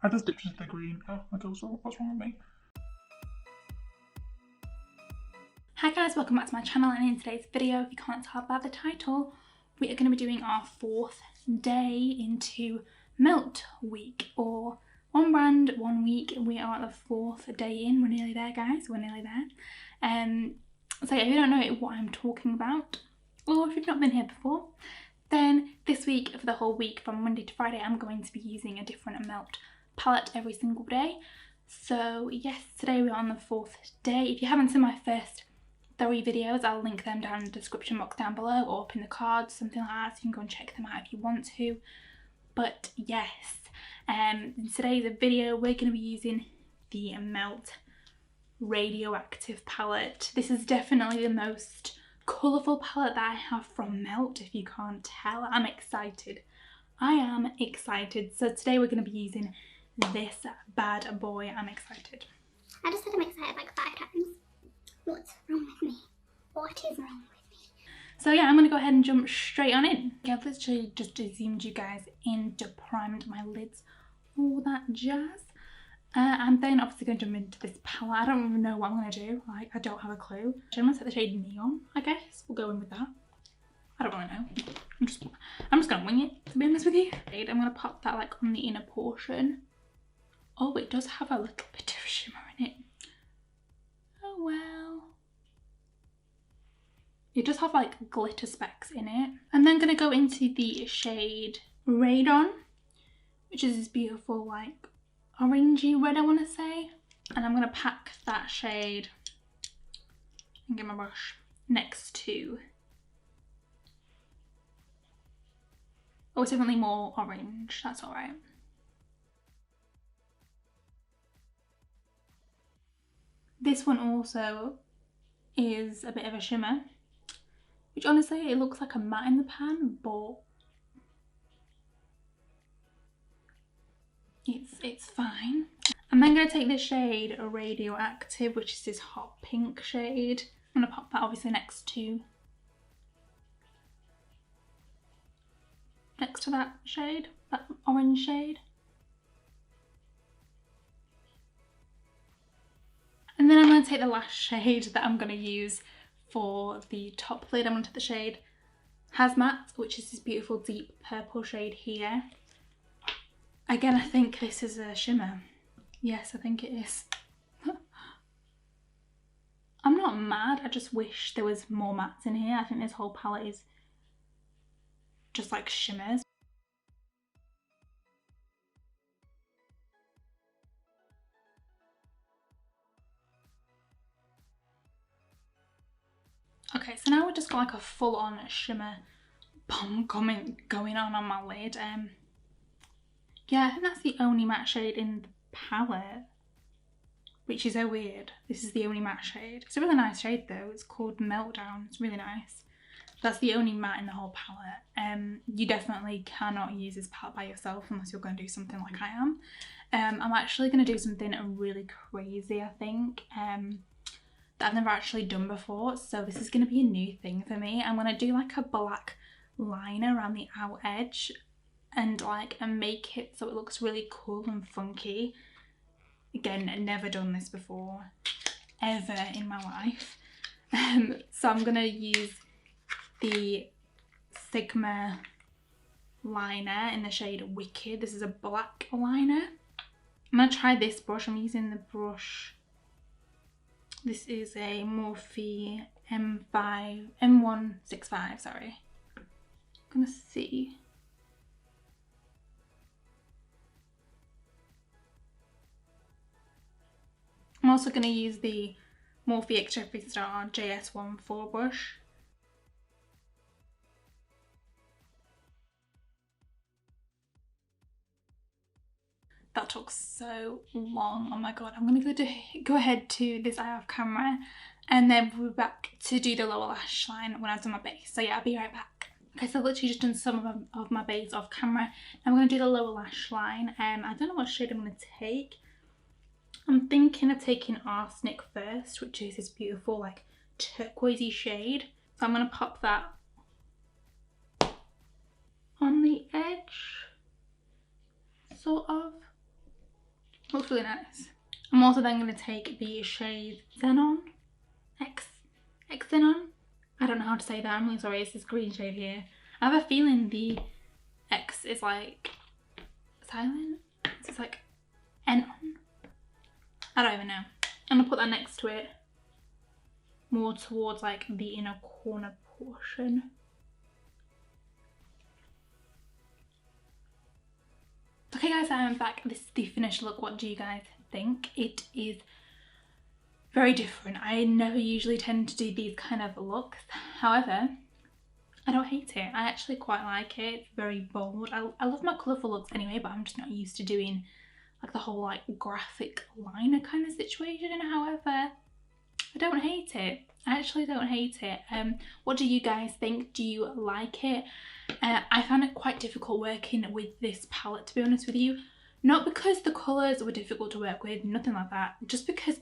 I just dipped into the green. Oh my god, what's wrong with me? Hi guys, welcome back to my channel, and in today's video, if you can't tell by the title, we are going to be doing our 4th day into Melt week, or one brand, 1 week. We are at the 4th day in. We're nearly there, guys, we're nearly there. So yeah, if you don't know what I'm talking about, or if you've not been here before, then this week, for the whole week from Monday to Friday, I'm going to be using a different Melt palette every single day. So yes, today we're on the 4th day. If you haven't seen my first 3 videos, I'll link them down in the description box down below, or up in the cards, something like that, so you can go and check them out if you want to. But yes, in today's video we're going to be using the Melt Radioactive Palette. This is definitely the most colourful palette that I have from Melt, if you can't tell. I'm excited. I am excited. So today we're going to be using this bad boy. I'm excited. I just said I'm excited like 5 times. What's wrong with me? What is wrong with me? So yeah, I'm going to go ahead and jump straight on in. Yeah, I've literally just zoomed you guys in, primed my lids, all that jazz. And then obviously going to jump into this palette. I don't even know what I'm going to do. Like, I don't have a clue. I'm going to set the shade Neon, I guess. We'll go in with that. I don't really know. I'm just going to wing it, to be honest with you. I'm going to pop that like on the inner portion. Oh, it does have a little bit of shimmer in it. Oh well. It does have like glitter specks in it. I'm then going to go into the shade Radon, which is this beautiful like orangey red, I want to say. And I'm going to pack that shade and get my brush next to... Oh, it's definitely more orange. That's alright. This one also is a bit of a shimmer, which honestly, it looks like a matte in the pan, but it's fine. I'm then going to take this shade Radioactive, which is this hot pink shade. I'm going to pop that obviously next to that shade, that orange shade. And then I'm going to take the last shade that I'm going to use for the top lid. I'm going to take the shade Hazmat, which is this beautiful deep purple shade here. Again, I think this is a shimmer. Yes, I think it is. I'm not mad, I just wish there was more mattes in here. I think this whole palette is just like shimmers. Okay, so now we've just got like a full-on shimmer bomb going on my lid. Yeah, I think that's the only matte shade in the palette, which is so weird. This is the only matte shade. It's a really nice shade though. It's called Meltdown. It's really nice. That's the only matte in the whole palette. You definitely cannot use this palette by yourself unless you're going to do something like I am. I'm actually going to do something really crazy, I think, that I've never actually done before. So this is going to be a new thing for me. I'm going to do like a black liner around the out edge and make it so it looks really cool and funky. Again, never done this before ever in my life. So I'm going to use the Sigma liner in the shade Wicked. This is a black liner. I'm going to try this brush. I'm using the brush. This is a MORPHE M165, sorry. I'm going to see. I'm also going to use the MORPHE Xxfine JS14 brush. That took so long. Oh my god. I'm going to go ahead to this eye off camera, and then we'll be back to do the lower lash line when I've done my base. So yeah, I'll be right back. Okay, so I've literally just done some of my base off camera. I'm going to do the lower lash line. I don't know what shade I'm going to take. I'm thinking of taking Arsenic first, which is this beautiful like turquoisey shade. So I'm going to pop that on the edge, sort of. Looks really nice. I'm also then going to take the shade Xenon. Xenon? I don't know how to say that. I'm really sorry. It's this green shade here. I have a feeling the X is like silent. It's like Xenon. I don't even know. I'm going to put that next to it. More towards like the inner corner portion. Okay guys, I am back. This is the finished look. What do you guys think? It is very different. I never usually tend to do these kind of looks. However, I don't hate it. I actually quite like it. It's very bold. I love my colourful looks anyway, but I'm just not used to doing like the whole like graphic liner kind of situation. However, I don't hate it. I actually don't hate it. What do you guys think? Do you like it? I found it quite difficult working with this palette, to be honest with you. Not because the colours were difficult to work with, nothing like that. Just because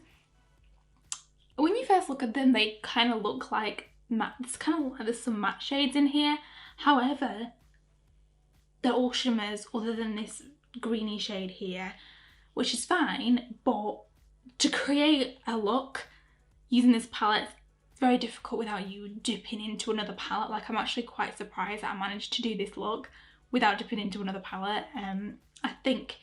when you first look at them, they kind of look like matte. It's kind of like there's some matte shades in here. However, they're all shimmers other than this greeny shade here, which is fine. But to create a look using this palette, it's very difficult without you dipping into another palette. Like, I'm actually quite surprised that I managed to do this look without dipping into another palette. I think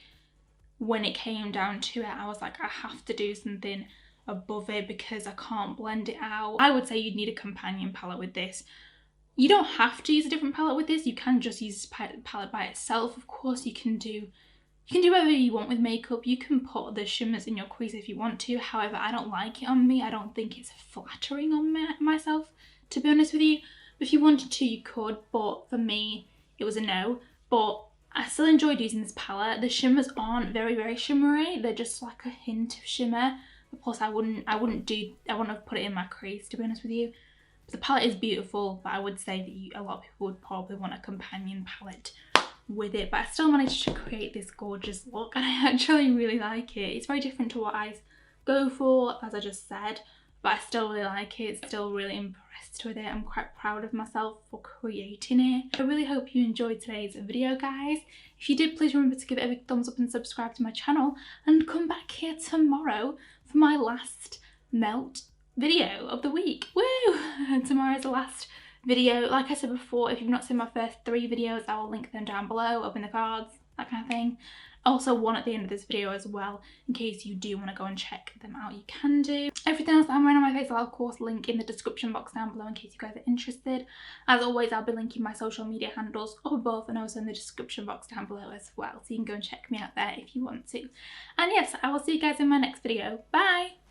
when it came down to it, I was like, I have to do something above it because I can't blend it out. I would say you'd need a companion palette with this. You don't have to use a different palette with this. You can just use this palette by itself. Of course, you can do whatever you want with makeup. You can put the shimmers in your crease if you want to. However, I don't like it on me. I don't think it's flattering on myself, to be honest with you. If you wanted to, you could, but for me, it was a no. But I still enjoyed using this palette. The shimmers aren't very, very shimmery. They're just like a hint of shimmer. Of course, I wouldn't have put it in my crease, to be honest with you. But the palette is beautiful, but I would say that a lot of people would probably want a companion palette with it. But I still managed to create this gorgeous look, and I actually really like it. It's very different to what I go for, as I just said, but I still really like it. Still really impressed with it. I'm quite proud of myself for creating it. I really hope you enjoyed today's video, guys. If you did, please remember to give it a big thumbs up and subscribe to my channel, and come back here tomorrow for my last melt video of the week. Woo! Tomorrow's the last video. Like I said before, if you've not seen my first 3 videos, I will link them down below, up in the cards, that kind of thing. Also one at the end of this video as well, in case you do want to go and check them out, you can do. Everything else that I'm wearing on my face I'll of course link in the description box down below in case you guys are interested. As always, I'll be linking my social media handles up above and also in the description box down below as well, so you can go and check me out there if you want to. And yes, I will see you guys in my next video. Bye!